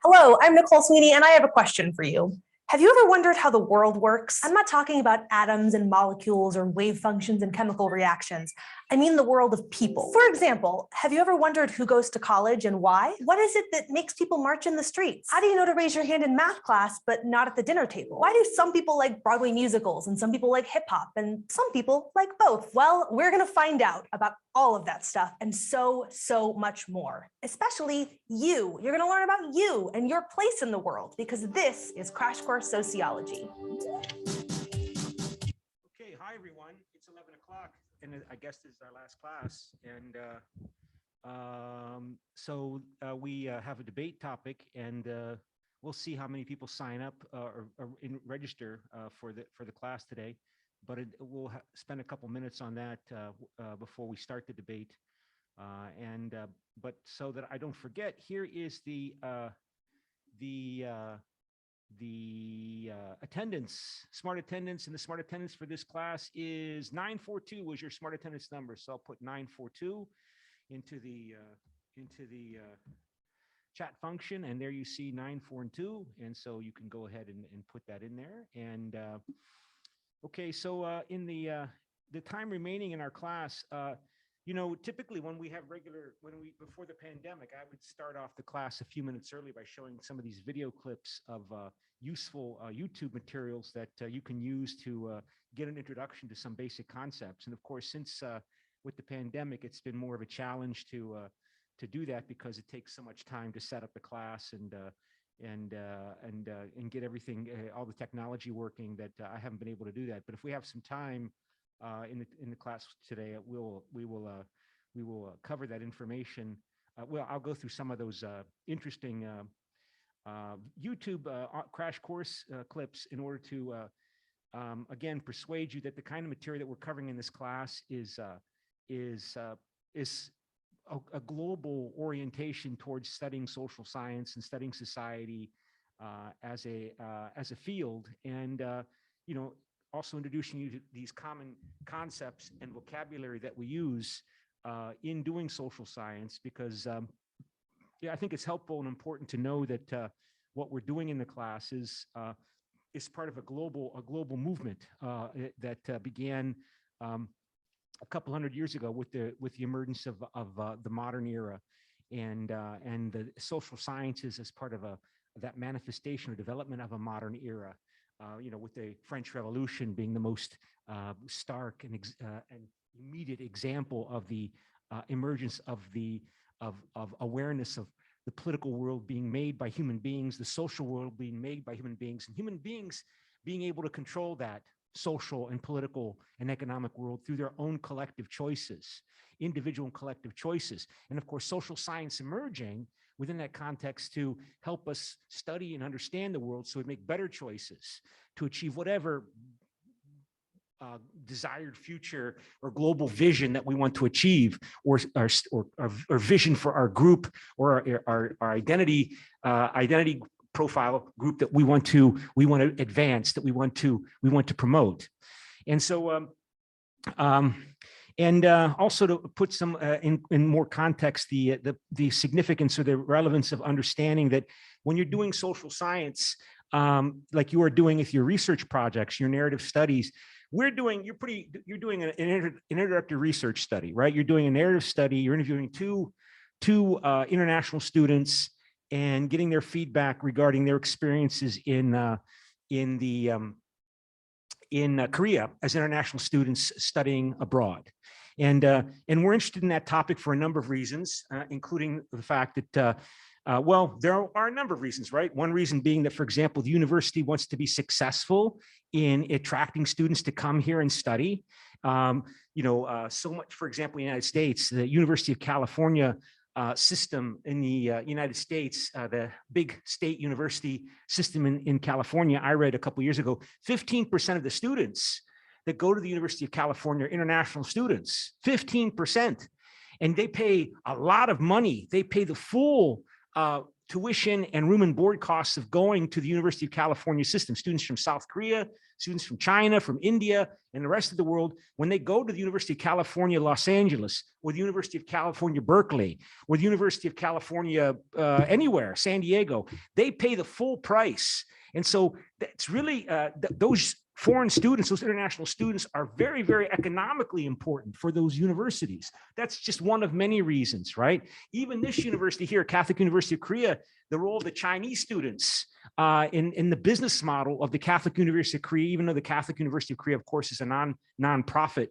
Hello, I'm Nicole Sweeney, and I have a question for you. Have you ever wondered how the world works? I'm not talking about atoms and molecules or wave functions and chemical reactions. I mean the world of people. For example, have you ever wondered who goes to college and why? What is it that makes people march in the streets? How do you know to raise your hand in math class, but not at the dinner table? Why do some people like Broadway musicals and some people like hip hop and some people like both? Well, we're gonna find out about all of that stuff and so much more. Especially you. You're gonna learn about you and your place in the world because this is Crash Course Sociology. Okay, hi everyone. It's 11 o'clock and I guess this is our last class. And we have a debate topic and we'll see how many people sign up or register for the class today. But we'll spend a couple minutes on that before we start the debate. But so that I don't forget, here is the attendance, smart attendance, and the smart attendance for this class is 942 was your smart attendance number. So I'll put 942 into the chat function, and there you see 942, and so you can go ahead and put that in there. And okay, so in the time remaining in our class, you know, typically when we have before the pandemic, I would start off the class a few minutes early by showing some of these video clips of useful YouTube materials that you can use to get an introduction to some basic concepts. And of course, since with the pandemic, it's been more of a challenge to do that because it takes so much time to set up the class and get everything, all the technology working, that I haven't been able to do that. But if we have some time in the class today, we will cover that information. Well, I'll go through some of those interesting YouTube crash course clips in order to again persuade you that the kind of material that we're covering in this class is a global orientation towards studying social science and studying society as a field, and you know, also introducing you to these common concepts and vocabulary that we use in doing social science, because yeah, I think it's helpful and important to know that what we're doing in the class is part of a global movement that began a couple hundred years ago with the emergence of the modern era, and the social sciences as part of that manifestation or development of a modern era. You know, with the French Revolution being the most stark and immediate example of the emergence of awareness of the political world being made by human beings, the social world being made by human beings, and human beings being able to control that social and political and economic world through their own collective choices, individual and collective choices. And of course, social science emerging within that context to help us study and understand the world so we make better choices to achieve whatever desired future or global vision that we want to achieve, or vision for our group or our identity profile group that we want to advance, that we want to promote. And so also to put some in more context, the significance or the relevance of understanding that when you're doing social science, like you are doing with your research projects, your narrative studies, you're doing an introductory research study, right? You're doing a narrative study. You're interviewing two international students and getting their feedback regarding their experiences in Korea as international students studying abroad. And we're interested in that topic for a number of reasons, including the fact that, well, there are a number of reasons, right? One reason being that, for example, the university wants to be successful in attracting students to come here and study. You know, so much, for example, in the United States, the University of California system in the United States, the big state university system in California, I read a couple years ago, 15% of the students that go to the University of California are international students, 15%. And they pay a lot of money. They pay the full tuition and room and board costs of going to the University of California system. Students from South Korea, students from China, from India, and the rest of the world, when they go to the University of California, Los Angeles, or the University of California, Berkeley, or the University of California, anywhere, San Diego, they pay the full price. And so it's really, those foreign students, those international students are very, very economically important for those universities. That's just one of many reasons, right? Even this university here, Catholic University of Korea, the role of the Chinese students in the business model of the Catholic University of Korea, even though the Catholic University of Korea, of course, is a non-profit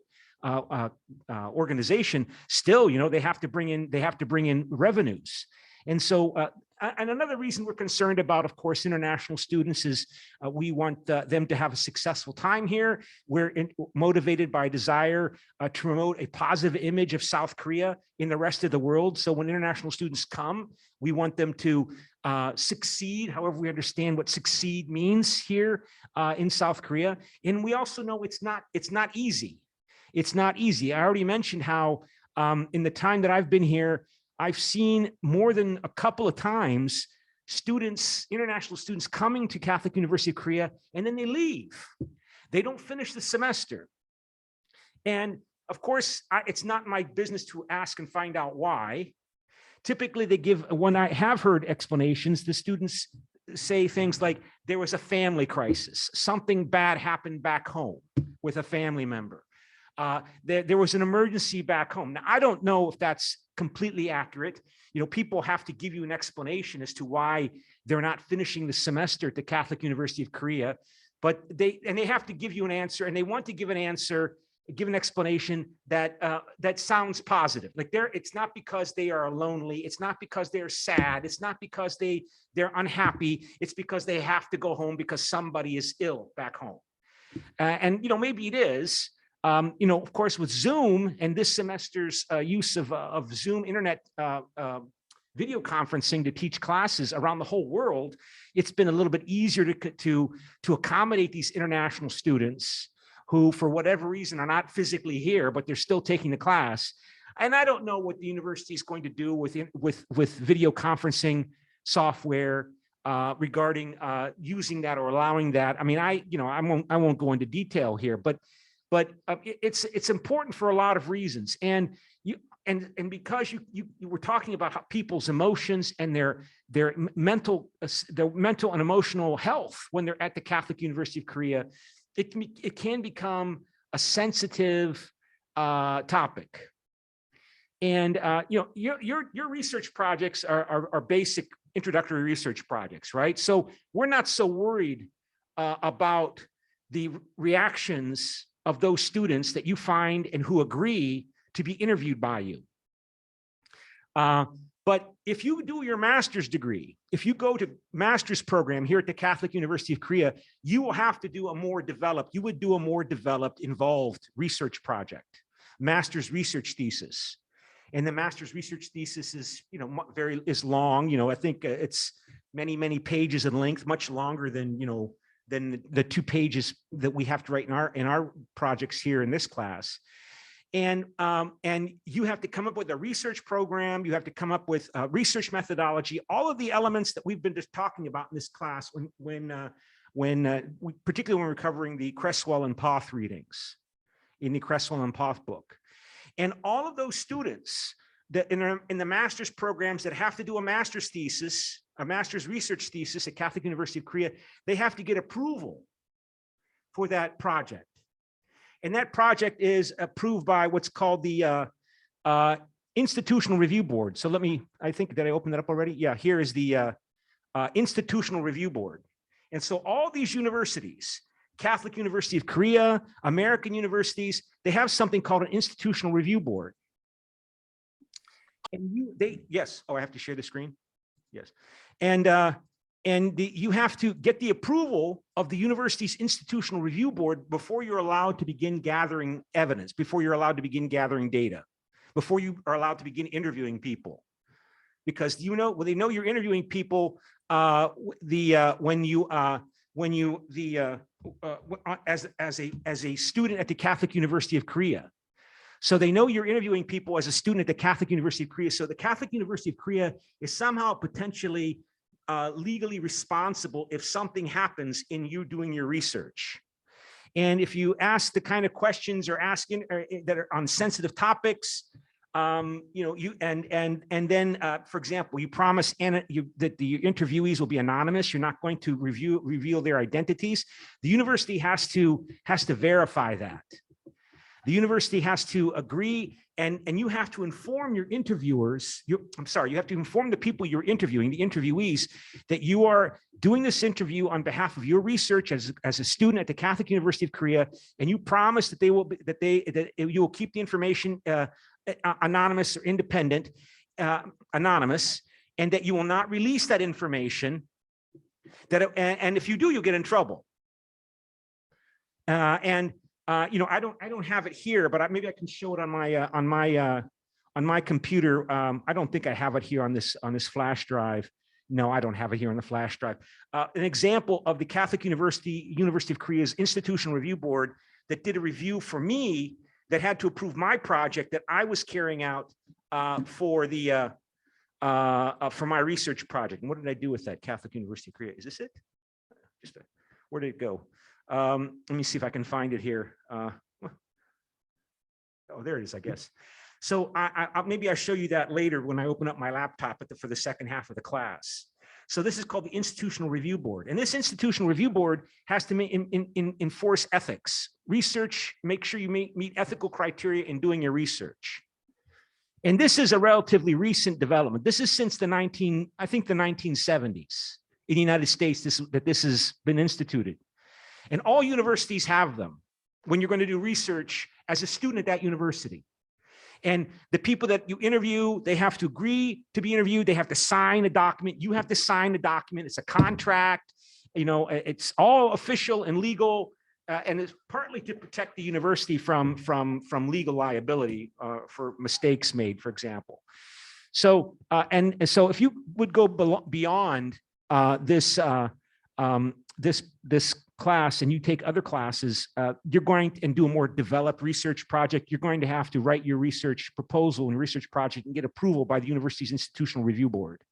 organization, still, you know, they have to bring in revenues. And so, and another reason we're concerned about, of course, international students is we want them to have a successful time here. We're motivated by a desire to promote a positive image of South Korea in the rest of the world. So when international students come, we want them to succeed, however we understand what succeed means here in South Korea. And we also know it's not easy. It's not easy. I already mentioned how in the time that I've been here, I've seen more than a couple of times students, international students coming to Catholic University of Korea, and then they leave. They don't finish the semester. And of course, it's not my business to ask and find out why. Typically they give, when I have heard explanations, the students say things like, there was a family crisis, something bad happened back home with a family member. There was an emergency back home. Now, I don't know if that's completely accurate. You know, people have to give you an explanation as to why they're not finishing the semester at the Catholic University of Korea, but they have to give you an answer, and they want to give an answer, give an explanation that that sounds positive. Like it's not because they are lonely, it's not because they're sad, it's not because they're unhappy, it's because they have to go home because somebody is ill back home. And you know, maybe it is. You know, of course, with Zoom and this semester's use of Zoom internet video conferencing to teach classes around the whole world, it's been a little bit easier to accommodate these international students who, for whatever reason, are not physically here, but they're still taking the class. And I don't know what the university is going to do with video conferencing software regarding using that or allowing that. I mean, I won't go into detail here, but it's important for a lot of reasons. And because you were talking about how people's emotions and their mental and emotional health when they're at the Catholic University of Korea, it can become a sensitive topic. And you know, your research projects are basic introductory research projects, right? So we're not so worried about the reactions of those students that you find and who agree to be interviewed by you. But if you do your master's degree, if you go to master's program here at the Catholic University of Korea, you will have to do a more developed, involved research project, master's research thesis. And the master's research thesis is, you know, is long, you know, I think it's many pages in length, much longer than, you know, than the 2 pages that we have to write in our projects here in this class. And you have to come up with a research program. You have to come up with a research methodology, all of the elements that we've been just talking about in this class particularly when we're covering the Cresswell and Poth readings in the Cresswell and Poth book. And all of those students that in the master's programs that have to do a master's thesis, a master's research thesis at Catholic University of Korea, they have to get approval for that project. And that project is approved by what's called the Institutional Review Board. So I think, did I open that up already? Yeah, here is the Institutional Review Board. And so all these universities, Catholic University of Korea, American universities, they have something called an Institutional Review Board. And yes, oh, I have to share the screen? Yes. And you have to get the approval of the university's Institutional Review Board before you're allowed to begin gathering evidence, before you're allowed to begin gathering data, before you are allowed to begin interviewing people because well, they know you're interviewing people as a student at the Catholic University of Korea. So they know you're interviewing people as a student at the Catholic University of Korea. So the Catholic University of Korea is somehow potentially legally responsible if something happens in you doing your research. And if you ask the kind of questions or asking that are on sensitive topics, then, for example, you promise that the interviewees will be anonymous. You're not going to reveal their identities. The university has to verify that. The university has to agree, and you have to inform your interviewers. You have to inform the people you're interviewing, the interviewees, that you are doing this interview on behalf of your research as a student at the Catholic University of Korea, and you promise that you will keep the information anonymous or independent, anonymous, and that you will not release that information. And if you do, you'll get in trouble. I don't have it here, but maybe I can show it on my computer. I don't think I have it here on this flash drive. No, I don't have it here on the flash drive. An example of the Catholic University of Korea's Institutional Review Board that did a review for me that had to approve my project that I was carrying out for my research project. And what did I do with that? Catholic University of Korea. Is this it? Where did it go? Let me see if I can find it here. Oh, there it is, I guess. So maybe I'll show you that later when I open up my laptop for the second half of the class. So this is called the Institutional Review Board. And this Institutional Review Board has to enforce ethics. Research, make sure you meet ethical criteria in doing your research. And this is a relatively recent development. This is since the 1970s in the United States that this has been instituted. And all universities have them when you're going to do research as a student at that university. And the people that you interview, they have to agree to be interviewed. They have to sign a document. You have to sign the document. It's a contract. It's all official and legal. And it's partly to protect the university from legal liability for mistakes made, for example. So, so if you would go beyond this class and you take other classes, you're going to do a more developed research project. You're going to have to write your research proposal and research project and get approval by the university's Institutional Review Board.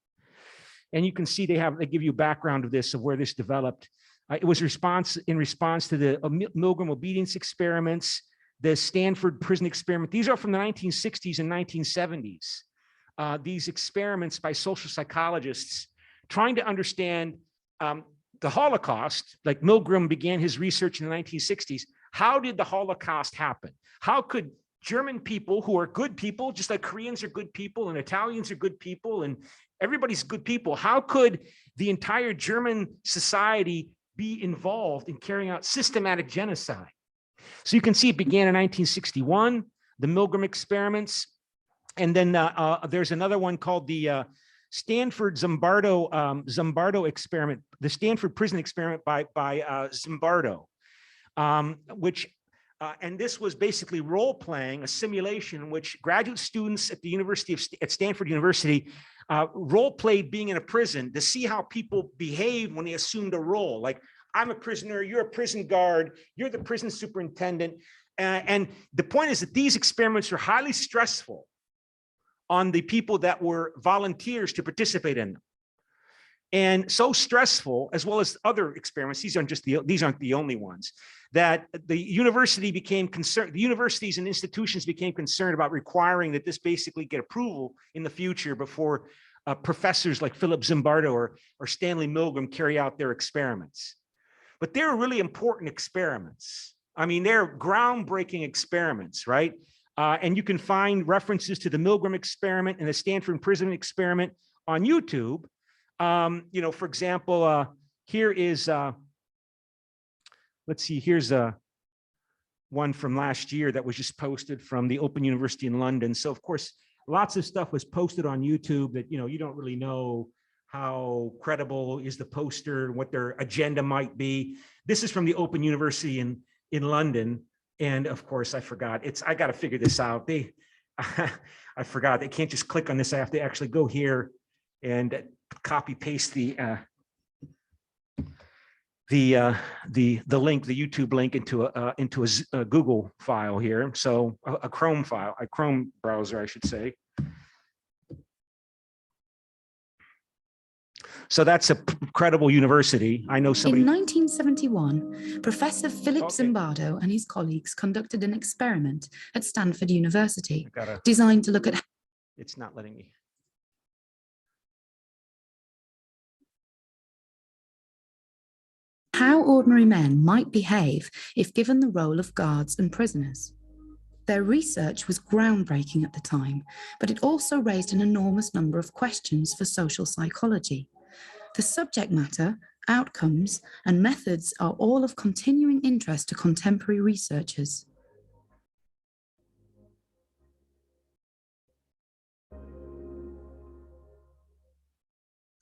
And you can see they give you a background of this, of where this developed. It was in response to the Milgram obedience experiments, the Stanford prison experiment. These are from the 1960s and 1970s. These experiments by social psychologists trying to understand the Holocaust. Like Milgram began his research in the 1960s. How did the Holocaust happen? How could German people, who are good people, just like Koreans are good people and Italians are good people and everybody's good people, how could the entire German society be involved in carrying out systematic genocide? So you can see it began in 1961, the Milgram experiments. And then there's another one called the Stanford Zimbardo experiment, the Stanford prison experiment by Zimbardo, and this was basically role playing, a simulation in which graduate students at the at Stanford University role played being in a prison to see how people behave when they assumed a role. Like, I'm a prisoner, you're a prison guard, you're the prison superintendent. And the point is that these experiments are highly stressful on the people that were volunteers to participate in them. And so stressful, as well as other experiments, these aren't the only ones, that the university became concerned, the universities and institutions became concerned about requiring that this basically get approval in the future before professors like Philip Zimbardo or Stanley Milgram carry out their experiments. But they're really important experiments. I mean, they're groundbreaking experiments, right? And you can find references to the Milgram experiment and the Stanford prison experiment on YouTube. For example, here is, let's see, here's one from last year that was just posted from the Open University in London. So of course, lots of stuff was posted on YouTube that, you don't really know how credible is the poster, what their agenda might be. This is from the Open University in London. And of course, I forgot. I got to figure this out. I forgot. They can't just click on this. I have to actually go here and copy paste the link, the YouTube link into a Google file here. So a Chrome file, a Chrome browser, I should say. So that's a credible university. I know somebody. In 1971, Professor Philip Zimbardo and his colleagues conducted an experiment at Stanford University designed to look at. It's not letting me. How ordinary men might behave if given the role of guards and prisoners. Their research was groundbreaking at the time, but it also raised an enormous number of questions for social psychology. The subject matter, outcomes, and methods are all of continuing interest to contemporary researchers.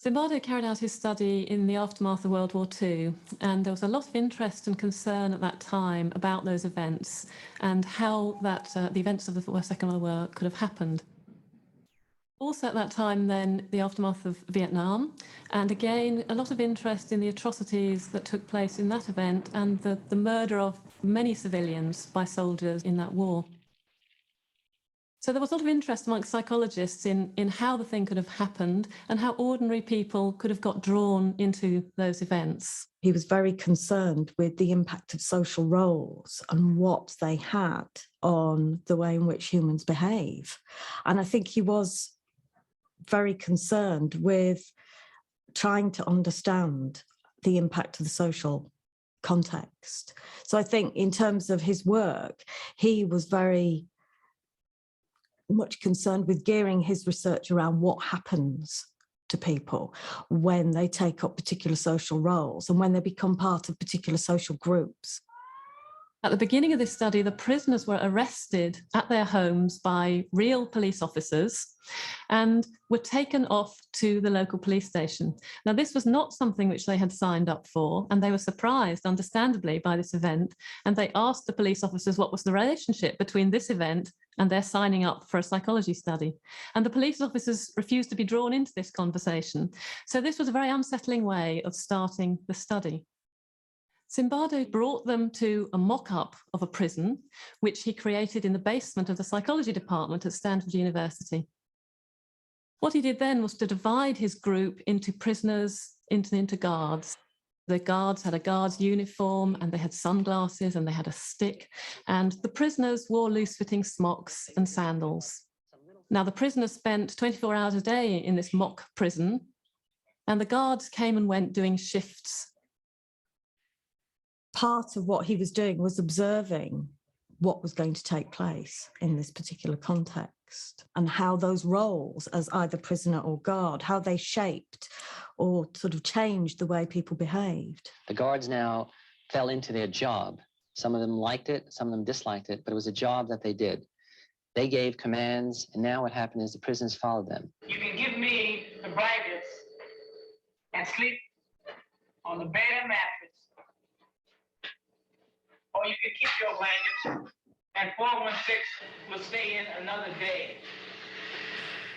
Zimbardo carried out his study in the aftermath of World War II, and there was a lot of interest and concern at that time about those events and how that the events of the Second World War could have happened. Also at that time then, the aftermath of Vietnam, and again, a lot of interest in the atrocities that took place in that event and the murder of many civilians by soldiers in that war. So there was a lot of interest amongst psychologists in how the thing could have happened and how ordinary people could have got drawn into those events. He was very concerned with the impact of social roles and what they had on the way in which humans behave. And I think he was very concerned with trying to understand the impact of the social context. So I think in terms of his work, he was very much concerned with gearing his research around what happens to people when they take up particular social roles and when they become part of particular social groups. At the beginning of this study, the prisoners were arrested at their homes by real police officers and were taken off to the local police station. Now, this was not something which they had signed up for, and they were surprised, understandably, by this event. And they asked the police officers what was the relationship between this event and their signing up for a psychology study. And the police officers refused to be drawn into this conversation. So this was a very unsettling way of starting the study. Zimbardo brought them to a mock-up of a prison, which he created in the basement of the psychology department at Stanford University. What he did then was to divide his group into prisoners, into guards. The guards had a guard's uniform and they had sunglasses and they had a stick, and the prisoners wore loose-fitting smocks and sandals. Now, the prisoners spent 24 hours a day in this mock prison, and the guards came and went doing shifts. Part of what he was doing was observing what was going to take place in this particular context and how those roles as either prisoner or guard, how they shaped or sort of changed the way people behaved. The guards now fell into their job. Some of them liked it, some of them disliked it, but it was a job that they did. They gave commands, and now what happened is the prisoners followed them. You can give me the blankets and sleep on the bed and mattress. Or you can keep your blankets and 416 will stay in another day.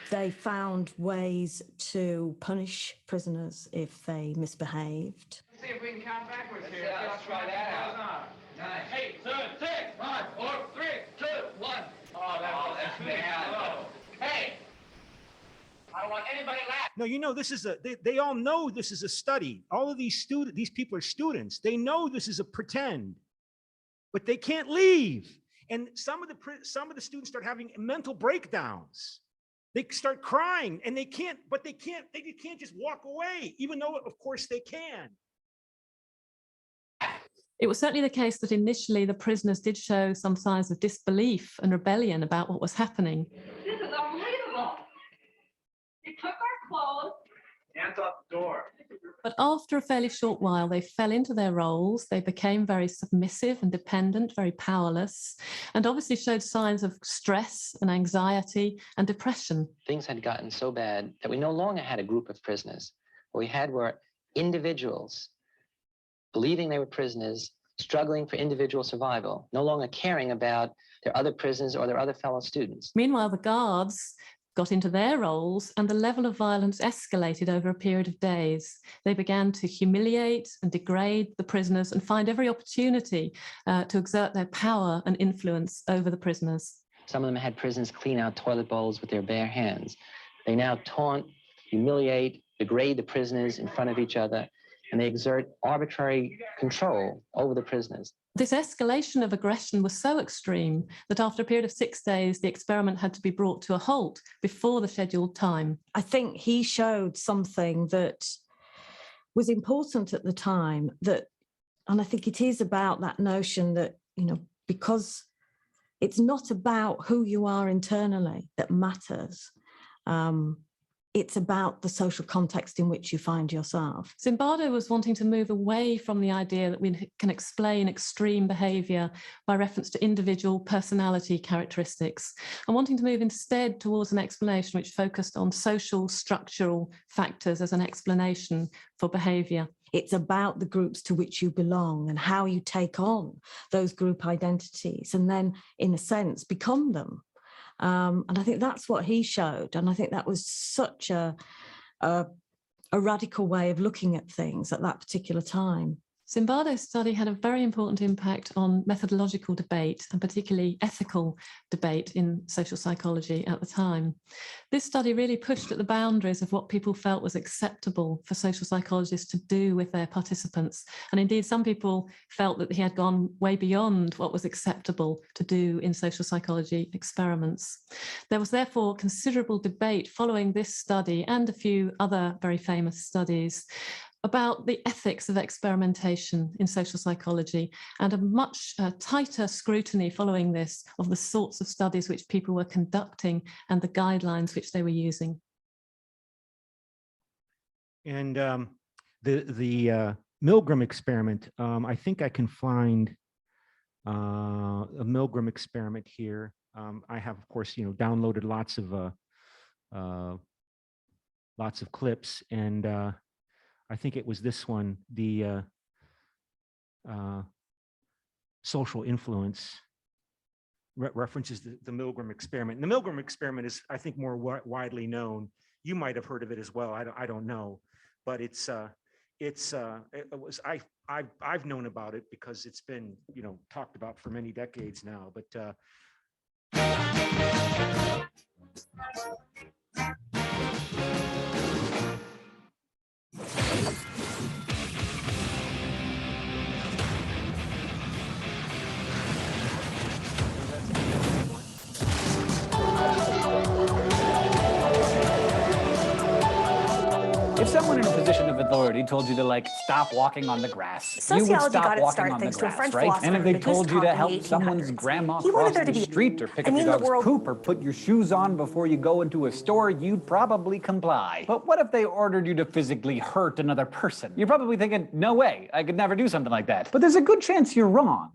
They found ways to punish prisoners if they misbehaved. Let's see if we can count backwards here. Let's try that out. 9, 8, 7, 6, 5, 4, 3, 2, 1. Oh, that's bad. Hey, I don't want anybody laughing. No, you know, this is they all know this is a study. All of these people are students. They know this is a pretend, but they can't leave. And some of the students start having mental breakdowns. They start crying and they can't just walk away, even though of course they can. It was certainly the case that initially the prisoners did show some signs of disbelief and rebellion about what was happening. This is unbelievable. They took our clothes. Hands off the door. But after a fairly short while, they fell into their roles. They became very submissive and dependent, very powerless, and obviously showed signs of stress and anxiety and depression. Things had gotten so bad that we no longer had a group of prisoners. What we had were individuals believing they were prisoners, struggling for individual survival, no longer caring about their other prisoners or their other fellow students. Meanwhile, the guards got into their roles, and the level of violence escalated over a period of days. They began to humiliate and degrade the prisoners and find every opportunity to exert their power and influence over the prisoners. Some of them had prisoners clean out toilet bowls with their bare hands. They now taunt, humiliate, degrade the prisoners in front of each other, and they exert arbitrary control over the prisoners. This escalation of aggression was so extreme that after a period of 6 days, the experiment had to be brought to a halt before the scheduled time. I think he showed something that was important at the time, and I think it is about that notion that, because it's not about who you are internally that matters. It's about the social context in which you find yourself. Zimbardo was wanting to move away from the idea that we can explain extreme behaviour by reference to individual personality characteristics, and wanting to move instead towards an explanation which focused on social structural factors as an explanation for behaviour. It's about the groups to which you belong and how you take on those group identities and then, in a sense, become them. And I think that's what he showed. And I think that was such a radical way of looking at things at that particular time. Zimbardo's study had a very important impact on methodological debate, and particularly ethical debate in social psychology at the time. This study really pushed at the boundaries of what people felt was acceptable for social psychologists to do with their participants. And indeed, some people felt that he had gone way beyond what was acceptable to do in social psychology experiments. There was therefore considerable debate following this study and a few other very famous studies about the ethics of experimentation in social psychology, and a much tighter scrutiny following this of the sorts of studies which people were conducting and the guidelines which they were using. And the Milgram experiment, I think I can find a Milgram experiment here. I have, of course, downloaded lots of clips, and I think it was this one, the social influence, references the Milgram experiment. And the Milgram experiment is, I think, more widely known. You might have heard of it as well. I don't know, but I've known about it because it's been talked about for many decades now. But if someone in a position of authority told you to stop walking on the grass, you would Sociology stop got its walking start on the thanks to a grass, French right? And if philosopher they named told you to Descartes in help the someone's 1800s. grandma He wanted cross there to the be- street or pick I up mean, your the dog's world- poop or put your shoes on before you go into a store, you'd probably comply. But what if they ordered you to physically hurt another person? You're probably thinking, no way, I could never do something like that. But there's a good chance you're wrong.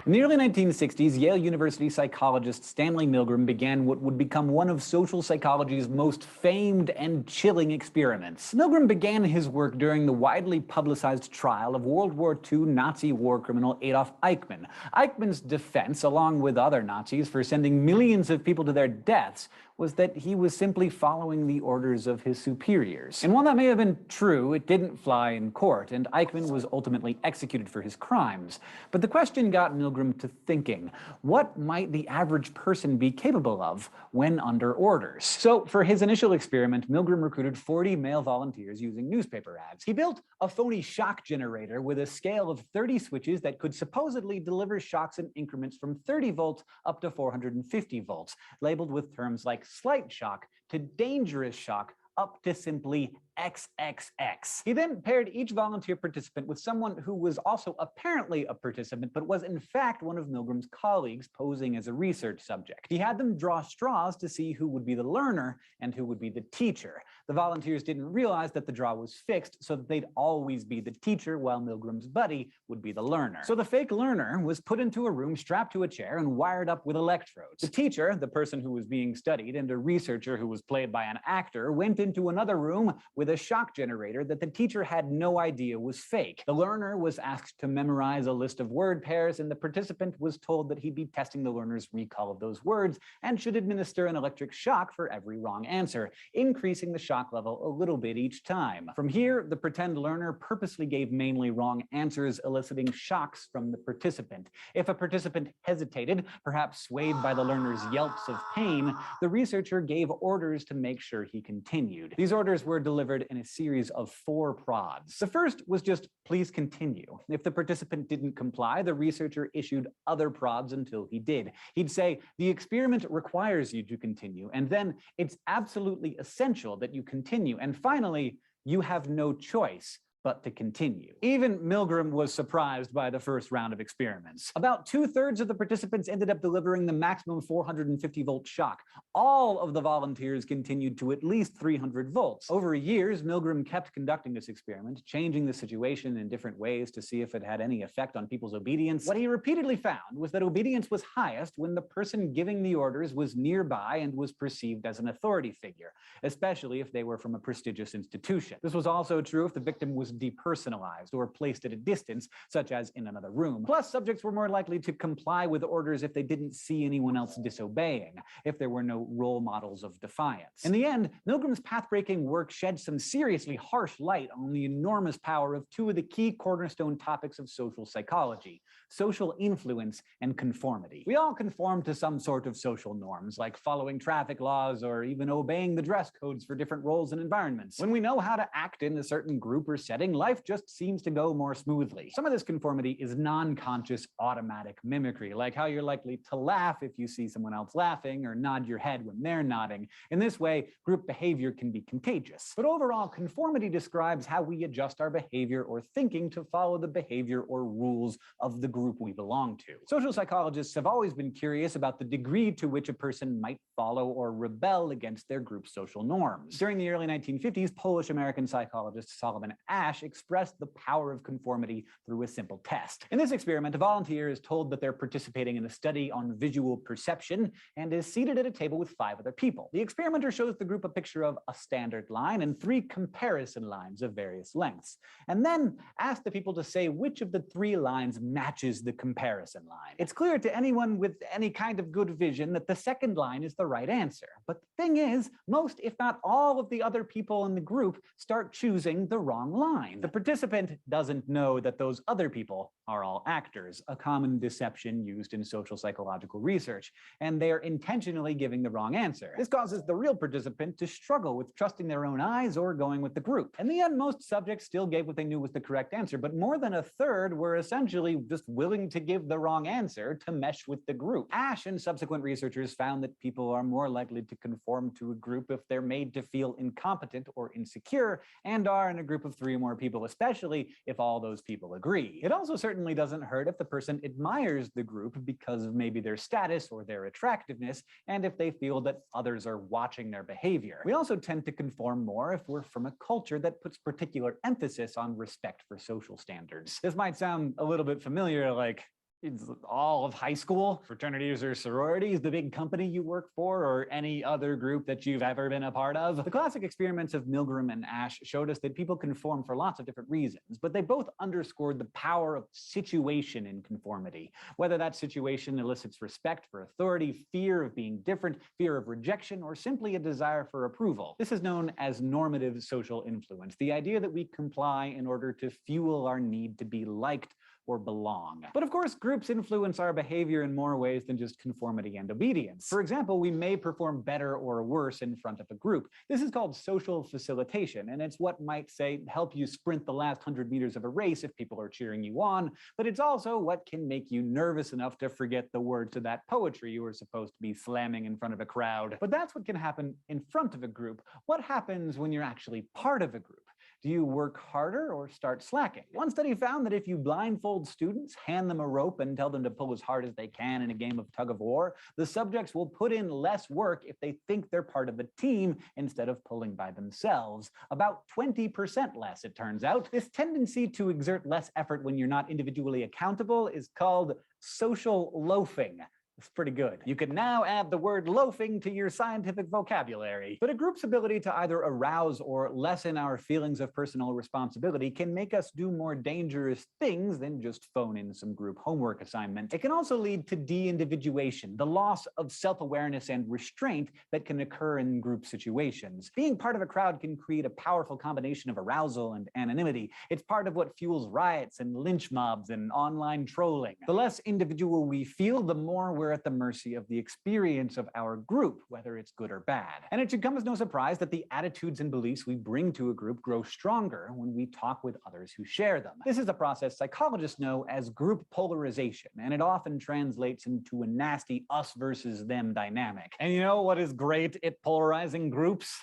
In the early 1960s, Yale University psychologist Stanley Milgram began what would become one of social psychology's most famed and chilling experiments. Milgram began his work during the widely publicized trial of World War II Nazi war criminal Adolf Eichmann. Eichmann's defense, along with other Nazis, for sending millions of people to their deaths was that he was simply following the orders of his superiors. And while that may have been true, it didn't fly in court, and Eichmann was ultimately executed for his crimes. But the question got Milgram to thinking, what might the average person be capable of when under orders? So for his initial experiment, Milgram recruited 40 male volunteers using newspaper ads. He built a phony shock generator with a scale of 30 switches that could supposedly deliver shocks in increments from 30 volts up to 450 volts, labeled with terms like slight shock to dangerous shock up to simply XXX. He then paired each volunteer participant with someone who was also apparently a participant, but was in fact one of Milgram's colleagues posing as a research subject. He had them draw straws to see who would be the learner and who would be the teacher. The volunteers didn't realize that the draw was fixed, so that they'd always be the teacher while Milgram's buddy would be the learner. So the fake learner was put into a room strapped to a chair and wired up with electrodes. The teacher, the person who was being studied, and a researcher who was played by an actor went into another room with a shock generator that the teacher had no idea was fake. The learner was asked to memorize a list of word pairs, and the participant was told that he'd be testing the learner's recall of those words and should administer an electric shock for every wrong answer, increasing the shock level a little bit each time. From here, the pretend learner purposely gave mainly wrong answers, eliciting shocks from the participant. If a participant hesitated, perhaps swayed by the learner's yelps of pain, the researcher gave orders to make sure he continued. These orders were delivered in a series of 4 prods. The first was just, "Please continue." If the participant didn't comply, the researcher issued other prods until he did. He'd say, "The experiment requires you to continue," and then, "It's absolutely essential that you continue," and finally, "You have no choice but to continue." Even Milgram was surprised by the first round of experiments. About 2/3 of the participants ended up delivering the maximum 450-volt shock. All of the volunteers continued to at least 300 volts. Over years, Milgram kept conducting this experiment, changing the situation in different ways to see if it had any effect on people's obedience. What he repeatedly found was that obedience was highest when the person giving the orders was nearby and was perceived as an authority figure, especially if they were from a prestigious institution. This was also true if the victim was depersonalized or placed at a distance, such as in another room. Plus, subjects were more likely to comply with orders if they didn't see anyone else disobeying, if there were no role models of defiance. In the end, Milgram's path-breaking work shed some seriously harsh light on the enormous power of 2 of the key cornerstone topics of social psychology: social influence and conformity. We all conform to some sort of social norms, like following traffic laws or even obeying the dress codes for different roles and environments. When we know how to act in a certain group or setting, life just seems to go more smoothly. Some of this conformity is non-conscious automatic mimicry, like how you're likely to laugh if you see someone else laughing or nod your head when they're nodding. In this way, group behavior can be contagious. But overall, conformity describes how we adjust our behavior or thinking to follow the behavior or rules of the group we belong to. Social psychologists have always been curious about the degree to which a person might follow or rebel against their group's social norms. During the early 1950s, Polish-American psychologist Solomon Asch expressed the power of conformity through a simple test. In this experiment, a volunteer is told that they're participating in a study on visual perception and is seated at a table with 5 other people. The experimenter shows the group a picture of a standard line and 3 comparison lines of various lengths, and then asks the people to say which of the 3 lines matches the comparison line. It's clear to anyone with any kind of good vision that the second line is the right answer. But the thing is, most, if not all, of the other people in the group start choosing the wrong line. The participant doesn't know that those other people are all actors, a common deception used in social psychological research, and they are intentionally giving the wrong answer. This causes the real participant to struggle with trusting their own eyes or going with the group. In the end, most subjects still gave what they knew was the correct answer, but more than 1/3 were essentially just willing to give the wrong answer to mesh with the group. Asch and subsequent researchers found that people are more likely to conform to a group if they're made to feel incompetent or insecure and are in a group of 3 or more people, especially if all those people agree. It also certainly doesn't hurt if the person admires the group because of maybe their status or their attractiveness, and if they feel that others are watching their behavior. We also tend to conform more if we're from a culture that puts particular emphasis on respect for social standards. This might sound a little bit familiar, like it's all of high school, fraternities or sororities, the big company you work for, or any other group that you've ever been a part of. The classic experiments of Milgram and Asch showed us that people conform for lots of different reasons, but they both underscored the power of situation in conformity, whether that situation elicits respect for authority, fear of being different, fear of rejection, or simply a desire for approval. This is known as normative social influence, the idea that we comply in order to fuel our need to be liked or belong. But of course, groups influence our behavior in more ways than just conformity and obedience. For example, we may perform better or worse in front of a group. This is called social facilitation, and it's what might, say, help you sprint the last 100 meters of a race if people are cheering you on, but it's also what can make you nervous enough to forget the words to that poetry you were supposed to be slamming in front of a crowd. But that's what can happen in front of a group. What happens when you're actually part of a group? Do you work harder or start slacking? One study found that if you blindfold students, hand them a rope, and tell them to pull as hard as they can in a game of tug of war, the subjects will put in less work if they think they're part of a team instead of pulling by themselves. About 20% less, it turns out. This tendency to exert less effort when you're not individually accountable is called social loafing. It's pretty good. You can now add the word loafing to your scientific vocabulary. But a group's ability to either arouse or lessen our feelings of personal responsibility can make us do more dangerous things than just phone in some group homework assignment. It can also lead to de-individuation, the loss of self-awareness and restraint that can occur in group situations. Being part of a crowd can create a powerful combination of arousal and anonymity. It's part of what fuels riots and lynch mobs and online trolling. The less individual we feel, the more we're at the mercy of the experience of our group, whether it's good or bad. And it should come as no surprise that the attitudes and beliefs we bring to a group grow stronger when we talk with others who share them. This is a process psychologists know as group polarization, and it often translates into a nasty us versus them dynamic. And you know what is great at polarizing groups?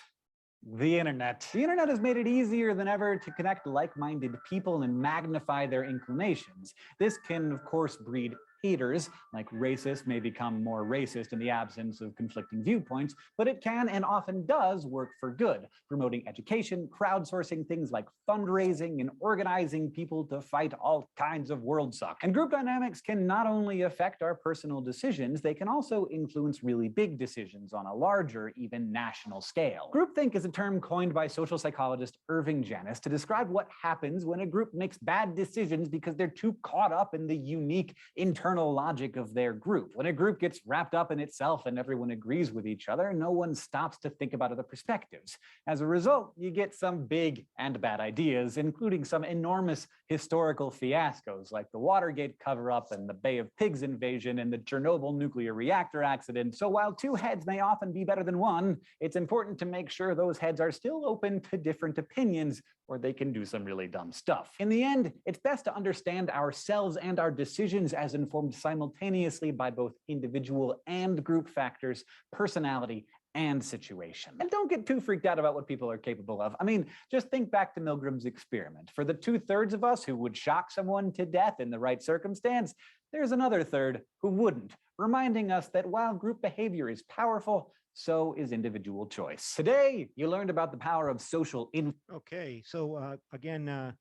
The internet. The internet has made it easier than ever to connect like-minded people and magnify their inclinations. This can, of course, breed haters, like racists may become more racist in the absence of conflicting viewpoints, but it can and often does work for good, promoting education, crowdsourcing things like fundraising, and organizing people to fight all kinds of world suck. And group dynamics can not only affect our personal decisions, they can also influence really big decisions on a larger, even national scale. Groupthink is a term coined by social psychologist Irving Janis to describe what happens when a group makes bad decisions because they're too caught up in the unique internal logic of their group. When a group gets wrapped up in itself and everyone agrees with each other, no one stops to think about other perspectives. As a result, you get some big and bad ideas, including some enormous historical fiascos like the Watergate cover-up and the Bay of Pigs invasion and the Chernobyl nuclear reactor accident. So while two heads may often be better than one, it's important to make sure those heads are still open to different opinions, or they can do some really dumb stuff. In the end, it's best to understand ourselves and our decisions as informed simultaneously by both individual and group factors, personality, and situation. And don't get too freaked out about what people are capable of. I mean, just think back to Milgram's experiment. For the 2/3 of us who would shock someone to death in the right circumstance, there's another third who wouldn't, reminding us that while group behavior is powerful, so is individual choice. Today, you learned about the power of social Okay, so again,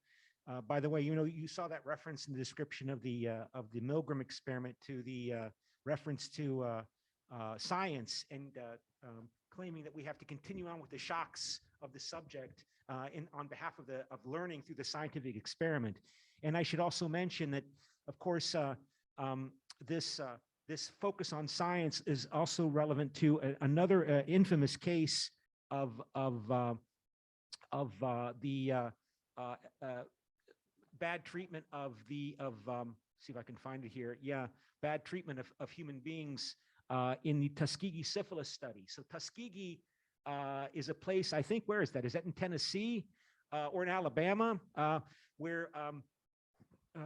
by the way, you know, you saw that reference in the description of the Milgram experiment to the reference to science and claiming that we have to continue on with the shocks of the subject on behalf of learning through the scientific experiment. And I should also mention that, of course, this focus on science is also relevant to another infamous case of the bad treatment of see if I can find it here. Yeah, bad treatment of human beings in the Tuskegee syphilis study. So Tuskegee is a place, I think, where is that? Is that in Tennessee or in Alabama, where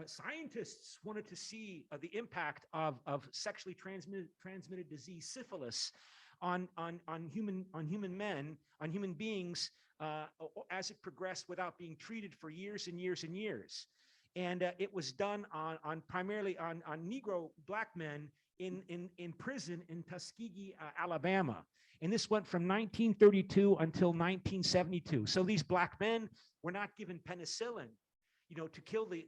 scientists wanted to see the impact of sexually transmitted disease syphilis on human beings as it progressed without being treated for years and years and years. And it was done primarily on Negro black men in prison in Tuskegee, Alabama. And this went from 1932 until 1972. So these black men were not given penicillin, you know, to kill the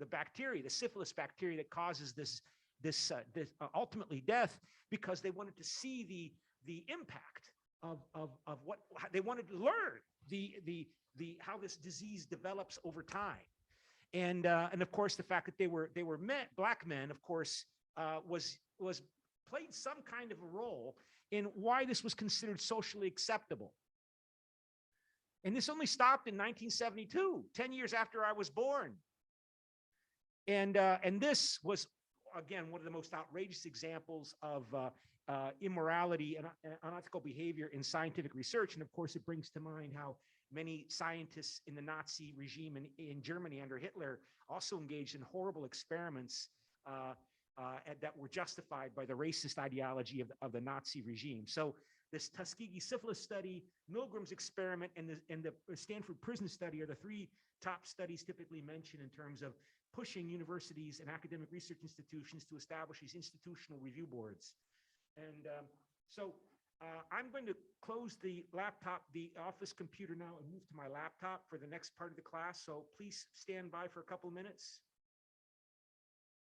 bacteria, the syphilis bacteria that causes this ultimately death, because they wanted to see the impact of what they wanted to learn, how this disease develops over time. And of course, the fact that they were black men, of course, was played some kind of a role in why this was considered socially acceptable. And this only stopped in 1972, 10 years after I was born. And this was, again, one of the most outrageous examples of immorality and unethical behavior in scientific research. And of course, it brings to mind how many scientists in the Nazi regime in Germany under Hitler also engaged in horrible experiments that were justified by the racist ideology of the Nazi regime. So this Tuskegee syphilis study, Milgram's experiment, and the Stanford prison study are the three top studies typically mentioned in terms of pushing universities and academic research institutions to establish these institutional review boards. And I'm going to close the office computer now and move to my laptop for the next part of the class. So please stand by for a couple of minutes.